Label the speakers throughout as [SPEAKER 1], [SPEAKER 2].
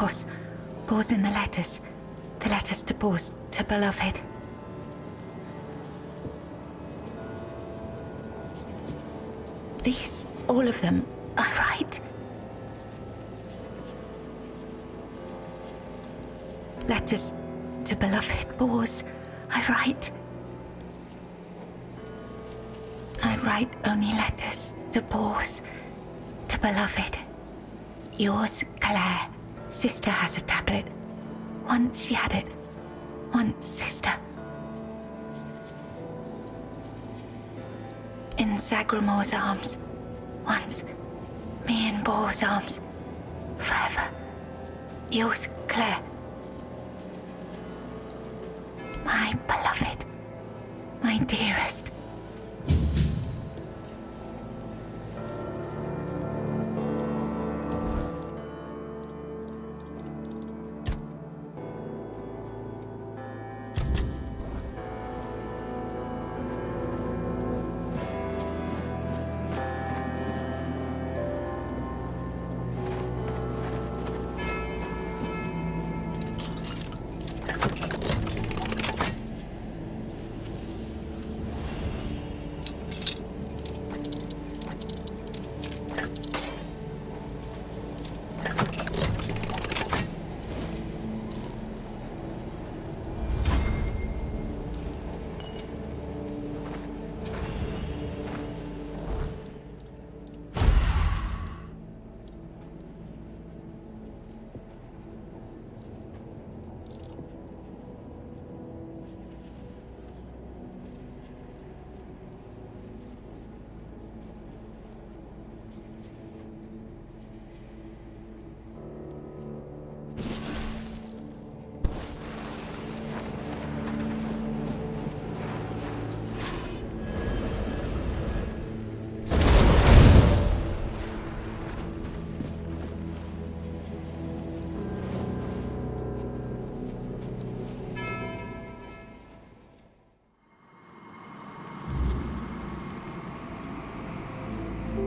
[SPEAKER 1] Bors. Bors in the letters. The letters to Bors, to beloved. These, all of them, I write. Letters to beloved Bors, I write. I write only letters to Bors, to beloved. Yours, Claire. Sister has a tablet. Once she had it. Once, sister. In Sagremor's arms. Once. Me in Bors' arms. Forever. Yours, Claire. My beloved. My dearest.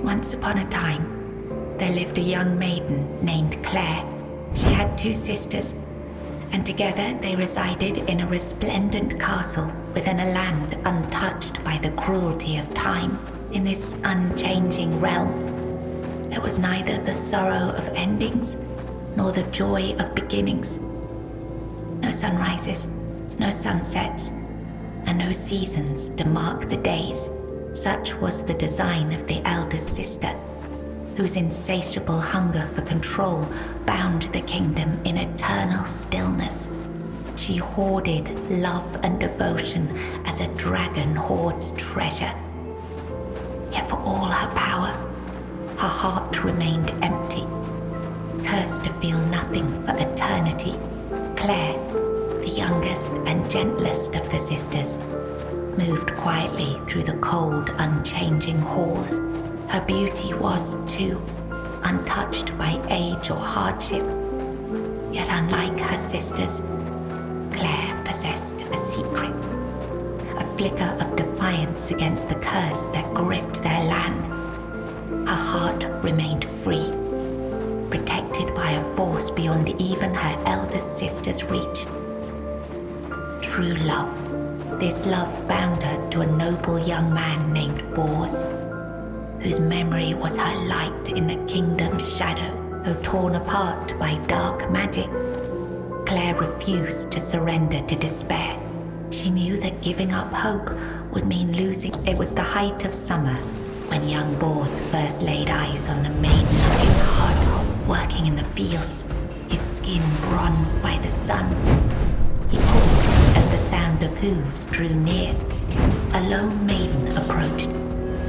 [SPEAKER 1] Once upon a time, there lived a young maiden named Claire. She had 2 sisters, and together they resided in a resplendent castle within a land untouched by the cruelty of time. In this unchanging realm, there was neither the sorrow of endings nor the joy of beginnings. No sunrises, no sunsets, and no seasons to mark the days. Such was the design of the eldest sister, whose insatiable hunger for control bound the kingdom in eternal stillness. She hoarded love and devotion as a dragon hoards treasure. Yet for all her power, her heart remained empty, cursed to feel nothing for eternity. Claire, the youngest and gentlest of the sisters, moved quietly through the cold, unchanging halls. Her beauty was, too, untouched by age or hardship. Yet unlike her sisters, Claire possessed a secret, a flicker of defiance against the curse that gripped their land. Her heart remained free, protected by a force beyond even her eldest sister's reach. True love. This love bound her to a noble young man named Bors, whose memory was her light in the kingdom's shadow, though torn apart by dark magic. Claire refused to surrender to despair. She knew that giving up hope would mean losing. It was the height of summer when young Bors first laid eyes on the maiden of his heart, working in the fields, his skin bronzed by the sun. He paused as the sound of hooves drew near. A lone maiden approached,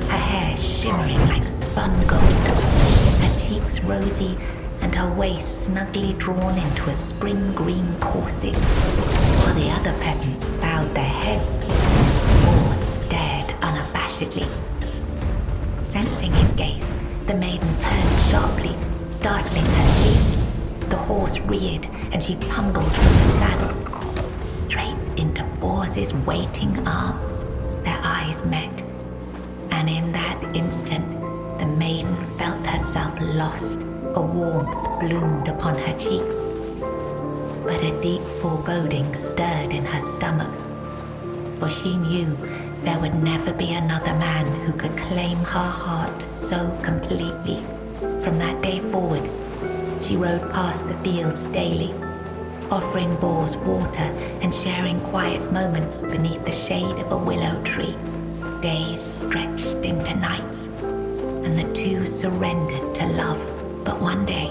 [SPEAKER 1] her hair shimmering like spun gold, her cheeks rosy and her waist snugly drawn into a spring green corset. While the other peasants bowed their heads, Bors stared unabashedly. Sensing his gaze, the maiden turned sharply, startling her sleep. The horse reared and she tumbled from the saddle, straight into Bors's waiting arms. Their eyes met, and in that instant, the maiden felt herself lost A warmth bloomed upon her cheeks, but a deep foreboding stirred in her stomach, for she knew there would never be another man who could claim her heart so completely. From that day forward, she rode past the fields daily, offering boars water and sharing quiet moments beneath the shade of a willow tree. Days stretched into nights, and the two surrendered to love. But one day,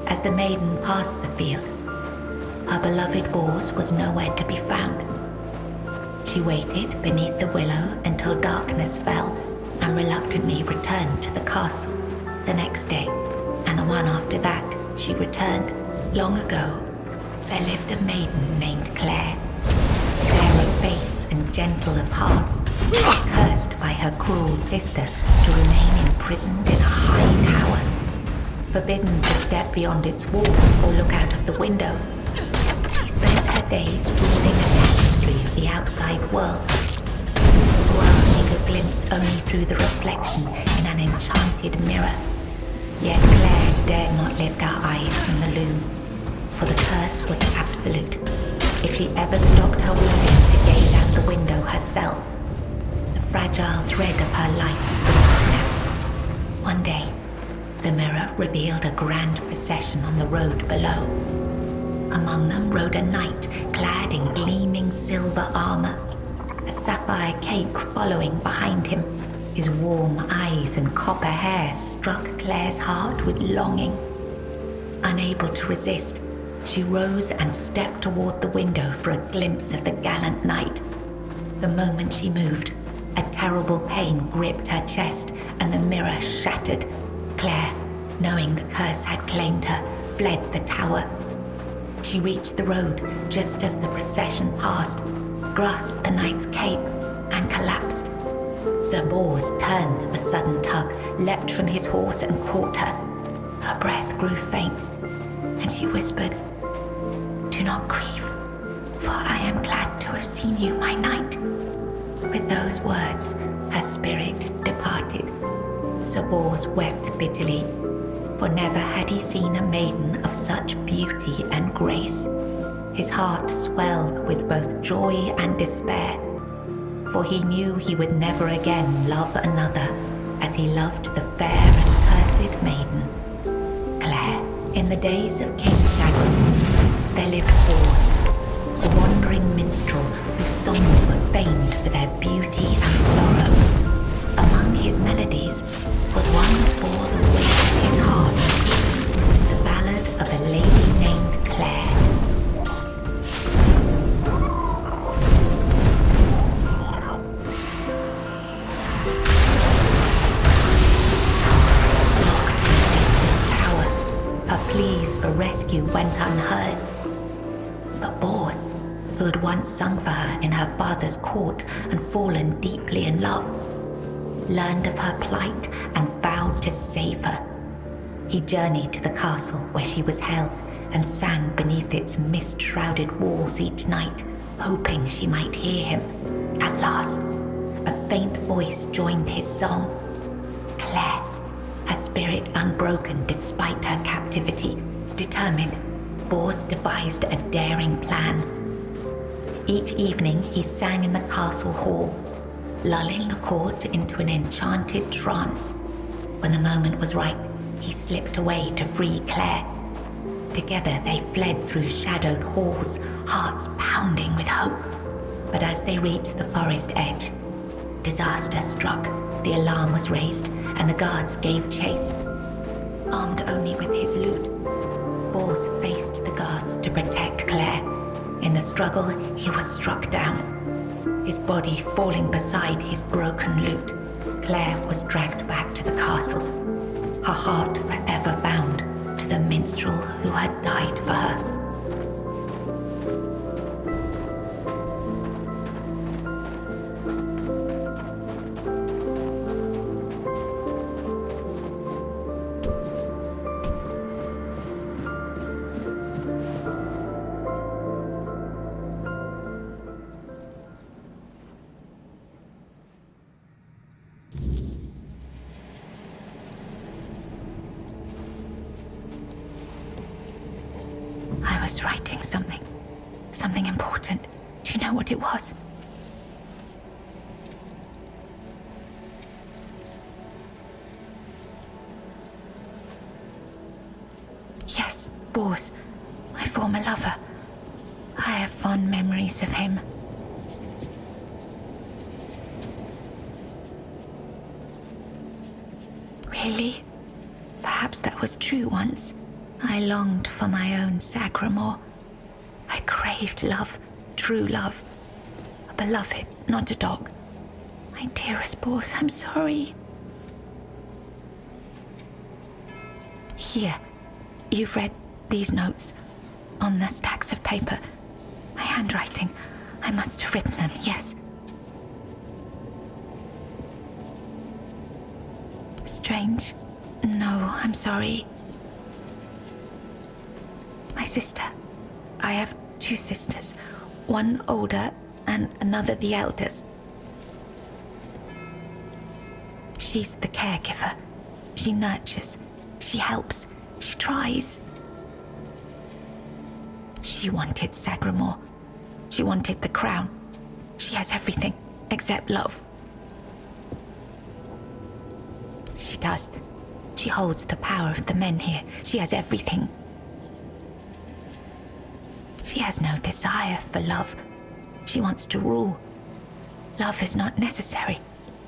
[SPEAKER 1] as the maiden passed the field, her beloved boars was nowhere to be found. She waited beneath the willow until darkness fell and reluctantly returned to the castle. The next day, and the one after that, she returned. Long ago, there lived a maiden named Claire, fair of face and gentle of heart, cursed by her cruel sister to remain imprisoned in a high tower, forbidden to step beyond its walls or look out of the window. She spent her days weaving a tapestry of the outside world, a world she could glimpse only through the reflection in an enchanted mirror. Yet Claire dared not lift her eyes from the loom, for the curse was absolute. If she ever stopped her weaving to gaze out the window herself, the fragile thread of her life would snap. One day, the mirror revealed a grand procession on the road below. Among them rode a knight clad in gleaming silver armor, a sapphire cape following behind him. His warm eyes and copper hair struck Claire's heart with longing. Unable to resist, she rose and stepped toward the window for a glimpse of the gallant knight. The moment she moved, a terrible pain gripped her chest and the mirror shattered. Claire, knowing the curse had claimed her, fled the tower. She reached the road just as the procession passed, grasped the knight's cape, and collapsed. Sir Bors turned a sudden tug, leapt from his horse and caught her. Her breath grew faint, and she whispered, "Do not grieve, for I am glad to have seen you, my knight." With those words, her spirit departed. Sir Bors wept bitterly, for never had he seen a maiden of such beauty and grace. His heart swelled with both joy and despair, for he knew he would never again love another as he loved the fair and cursed maiden, Claire. In the days of King Sagremor, there lived Bors, a wandering minstrel whose songs were famed for their beauty and sorrow. Among his melodies was one that bore the weight of his heart, the ballad of a lady named Claire. Pleas for rescue went unheard. But Bors, who had once sung for her in her father's court and fallen deeply in love, learned of her plight and vowed to save her. He journeyed to the castle where she was held and sang beneath its mist-shrouded walls each night, hoping she might hear him. At last, a faint voice joined his song. Claire, her spirit unbroken despite her captivity. Determined, Bors devised a daring plan. Each evening he sang in the castle hall, lulling the court into an enchanted trance. When the moment was right, he slipped away to free Claire. Together they fled through shadowed halls, hearts pounding with hope. But as they reached the forest edge, disaster struck. The alarm was raised, and the guards gave chase. Armed only with his lute, Bors faced the guards to protect Claire. In the struggle, he was struck down, his body falling beside his broken lute. Claire was dragged back to the castle, her heart forever bound to the minstrel who had died for her. was writing something. Something important. Do you know what it was? Yes, Bors, my former lover. I have fond memories of him. Really? Perhaps that was true once. I longed for my own Sagremor. I craved love, true love. A beloved, not a dog. My dearest Bors, I'm sorry. Here, you've read these notes on the stacks of paper. My handwriting. I must have written them, yes. Strange. No, I'm sorry. My sister. I have 2 sisters. One older and another the eldest. She's the caregiver. She nurtures. She helps. She tries. She wanted Sagremor. She wanted the crown. She has everything except love. She does. She holds the power of the men here. She has everything. She has no desire for love. She wants to rule. Love is not necessary.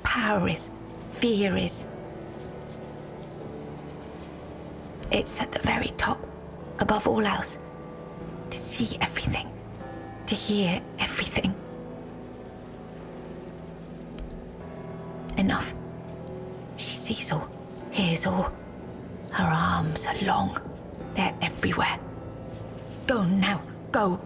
[SPEAKER 1] Power is. Fear is. It's at the very top, above all else. To see everything. To hear everything. Enough. She sees all, hears all. Her arms are long. They're everywhere. Go now, go.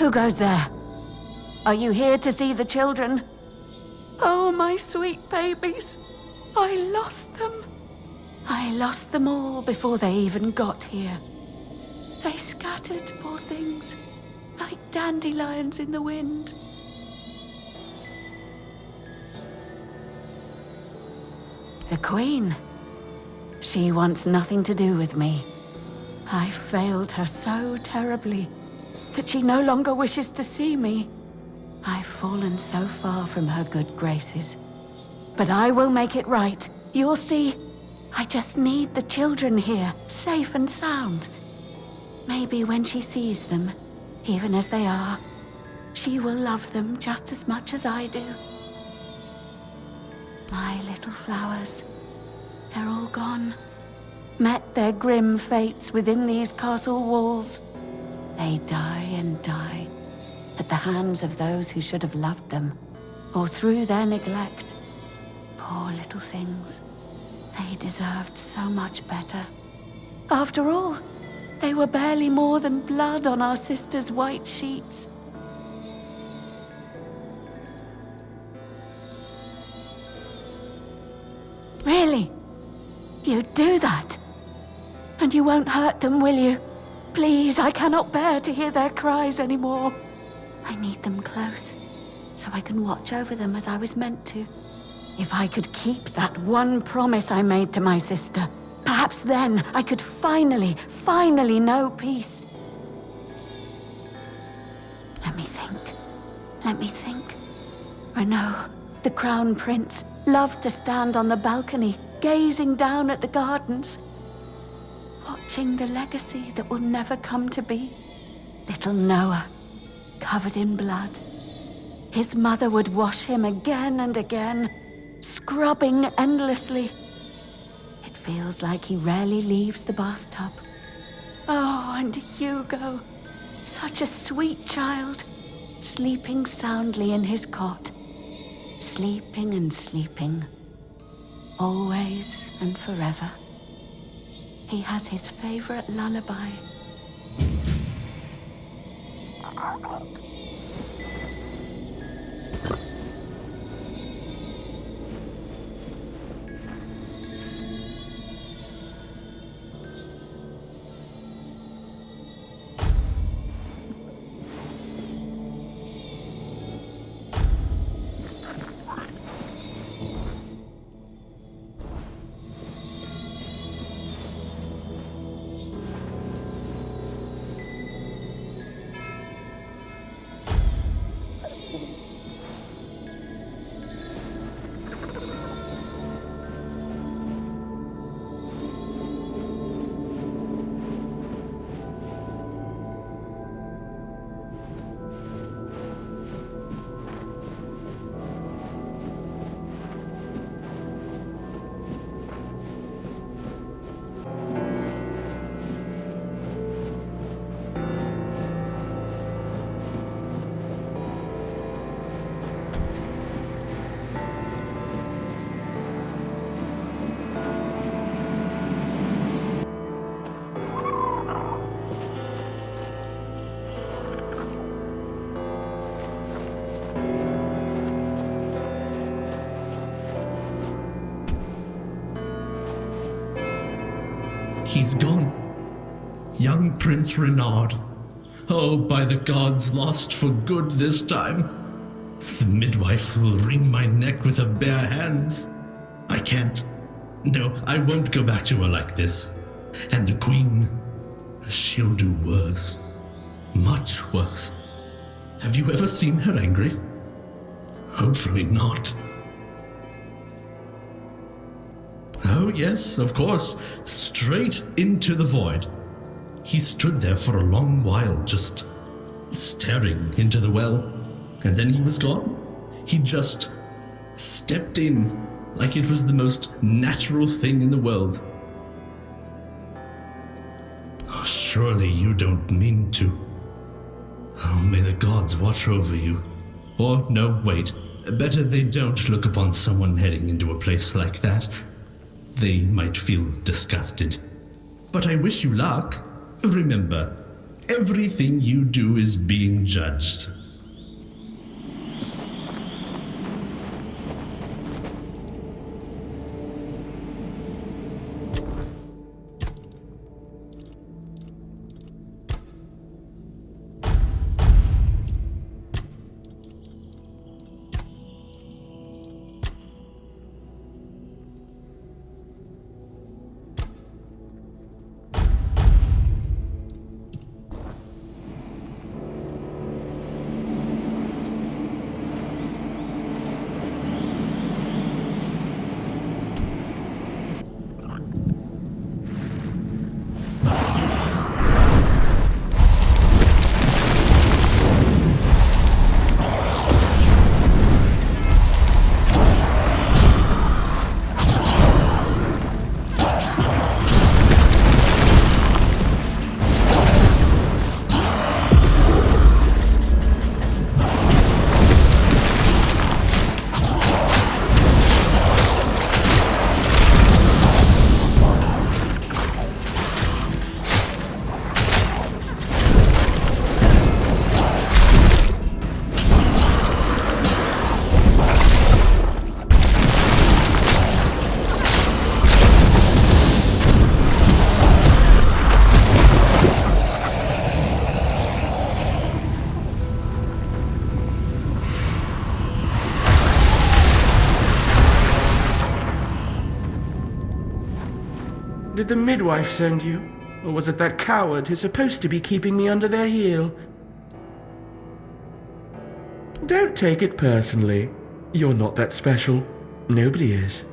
[SPEAKER 2] Who goes there? Are you here to see the children? Oh, my sweet babies. I lost them. I lost them all before they even got here. They scattered, poor things, like dandelions in the wind. The Queen. She wants nothing to do with me. I failed her so terribly that she no longer wishes to see me. I've fallen so far from her good graces. But I will make it right. You'll see. I just need the children here, safe and sound. Maybe when she sees them, even as they are, she will love them just as much as I do. My little flowers, they're all gone. Met their grim fates within these castle walls. They die and die at the hands of those who should have loved them, or through their neglect. Poor little things. They deserved so much better. After all, they were barely more than blood on our sister's white sheets. Really? You'd do that? And you won't hurt them, will you? Please, I cannot bear to hear their cries anymore. I need them close, so I can watch over them as I was meant to. If I could keep that one promise I made to my sister, perhaps then I could finally know peace. Let me think. Renaud, the Crown Prince, loved to stand on the balcony, gazing down at the gardens, watching the legacy that will never come to be. Little Noah, covered in blood. His mother would wash him again and again, scrubbing endlessly. It feels like he rarely leaves the bathtub. Oh, and Hugo, such a sweet child, sleeping soundly in his cot. Sleeping and sleeping, always and forever. He has his favorite lullaby.
[SPEAKER 3] He's gone. Young Prince Renaud. Oh, by the gods, lost for good this time. The midwife will wring my neck with her bare hands. I can't. No, I won't go back to her like this. And the Queen, she'll do worse. Much worse. Have you ever seen her angry? Hopefully not. Oh, yes, of course. Straight into the void. He stood there for a long while, just staring into the well, and then he was gone. He just stepped in like it was the most natural thing in the world. Oh, surely you don't mean to. Oh, may the gods watch over you. Or, no, wait. Better they don't look upon someone heading into a place like that. They might feel disgusted. But I wish you luck. Remember, Everything you do is being judged.
[SPEAKER 4] Did the midwife send you? Or was it that coward who's supposed to be keeping me under their heel? Don't take it personally. You're not that special. Nobody is.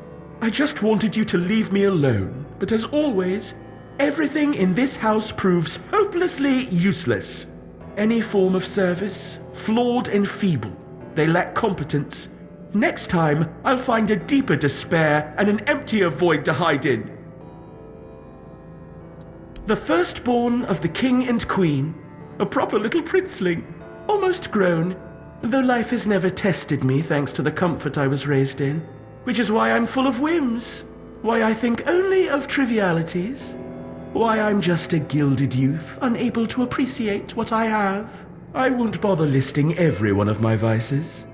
[SPEAKER 4] I just wanted you to leave me alone, but as always, everything in this house proves hopelessly useless. Any form of service, flawed and feeble. They lack competence. Next time, I'll find a deeper despair and an emptier void to hide in. The firstborn of the king and queen, a proper little princeling, almost grown, though life has never tested me thanks to the comfort I was raised in, which is why I'm full of whims, why I think only of trivialities, why I'm just a gilded youth unable to appreciate what I have. I won't bother listing every one of my vices.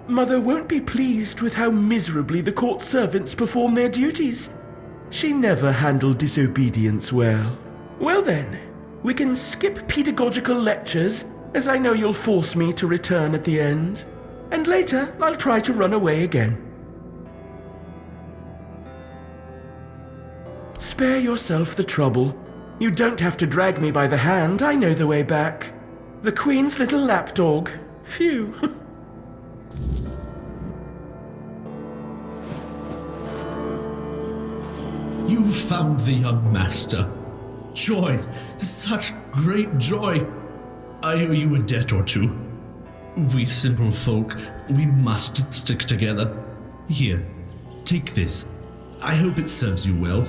[SPEAKER 4] Mother won't be pleased with how miserably the court servants perform their duties. She never handled disobedience well. Well then, we can skip pedagogical lectures, as I know you'll force me to return at the end. And later, I'll try to run away again. Spare yourself the trouble. You don't have to drag me by the hand, I know the way back. The Queen's little lapdog. Phew.
[SPEAKER 3] You found the young master. Joy, such great joy. I owe you a debt or two. We simple folk, we must stick together. Here, take this. I hope it serves you well.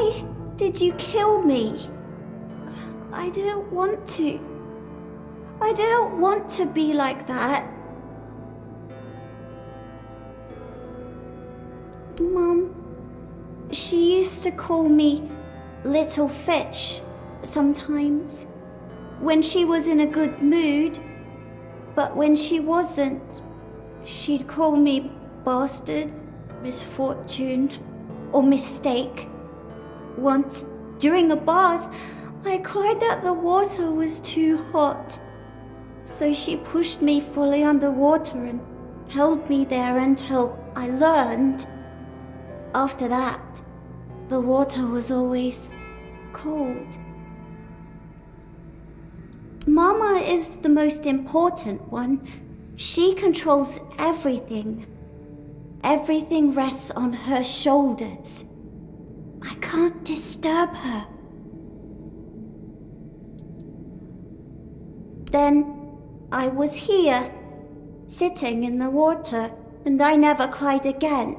[SPEAKER 5] Why did you kill me? I didn't want to. I didn't want to be like that. Mum, she used to call me Little Fish sometimes, when she was in a good mood. But when she wasn't, she'd call me bastard, misfortune, or mistake. Once, during a bath, I cried that the water was too hot. So she pushed me fully underwater and held me there until I learned. After that, the water was always cold. Mama is the most important one. She controls everything. Everything rests on her shoulders. I can't disturb her. Then I was here, sitting in the water, and I never cried again.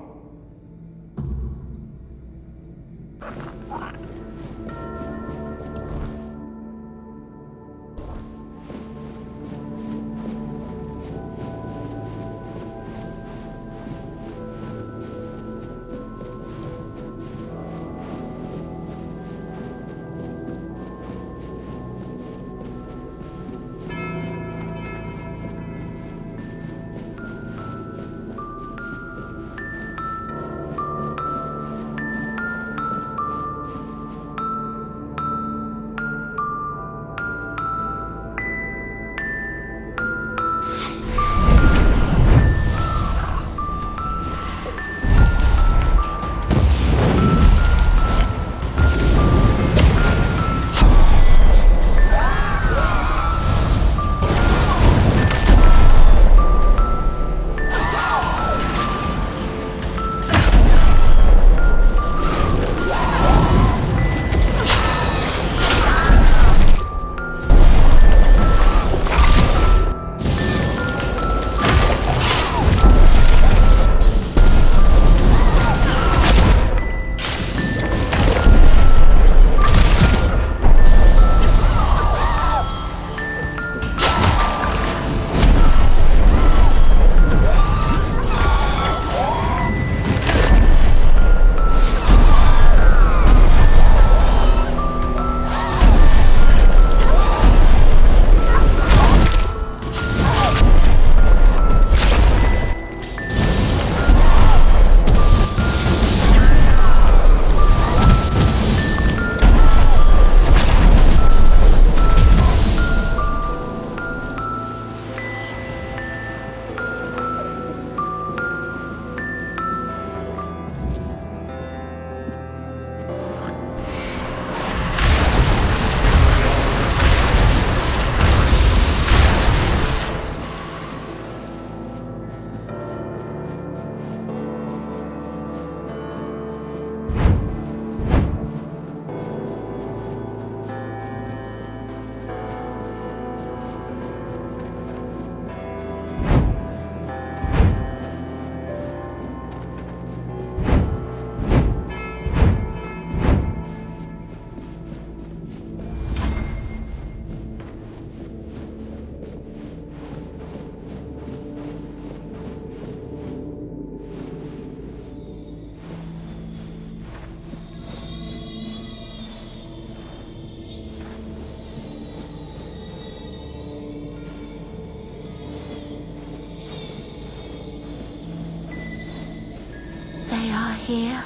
[SPEAKER 2] They are here.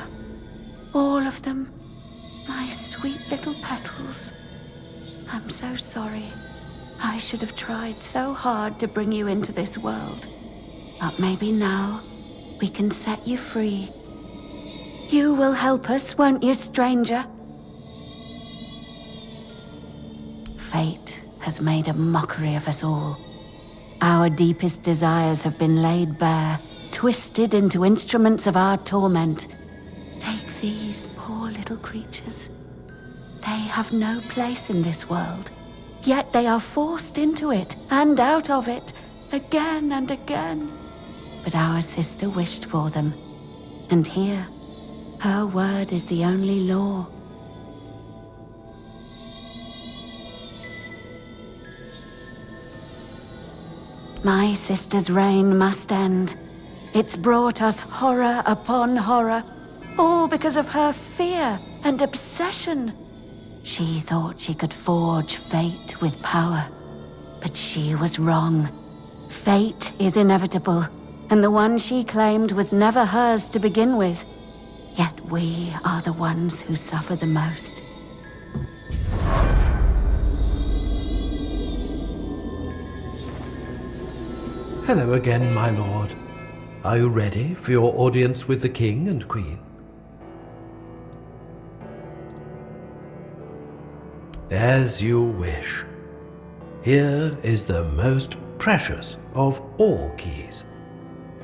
[SPEAKER 2] All of them. My sweet little petals. I'm so sorry. I should have tried so hard to bring you into this world. But maybe now we can set you free. You will help us, won't you, stranger? Fate has made a mockery of us all. Our deepest desires have been laid bare, twisted into instruments of our torment. Take these poor little creatures. They have no place in this world, yet they are forced into it and out of it, again and again. But our sister wished for them, and here, her word is the only law. My sister's reign must end. It's brought us horror upon horror, all because of her fear and obsession. She thought she could forge fate with power, but she was wrong. Fate is inevitable, and the one she claimed was never hers to begin with. Yet we are the ones who suffer the most.
[SPEAKER 6] Hello again, my lord. Are you ready for your audience with the king and queen? As you wish. Here is the most precious of all keys.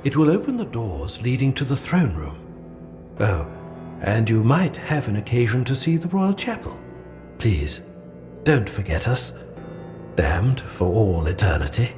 [SPEAKER 6] It will open the doors leading to the throne room. Oh, and you might have an occasion to see the royal chapel. Please, don't forget us. Damned for all eternity.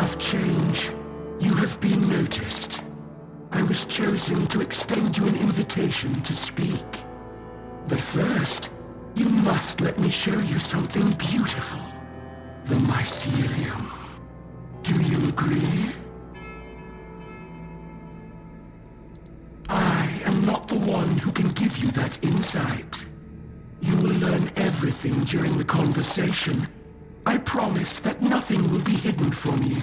[SPEAKER 7] Of change, you have been noticed. I was chosen to extend you an invitation to speak. But first, you must let me show you something beautiful. The mycelium. Do you agree? I am not the one who can give you that insight. You will learn everything during the conversation. I promise that nothing will be hidden from you.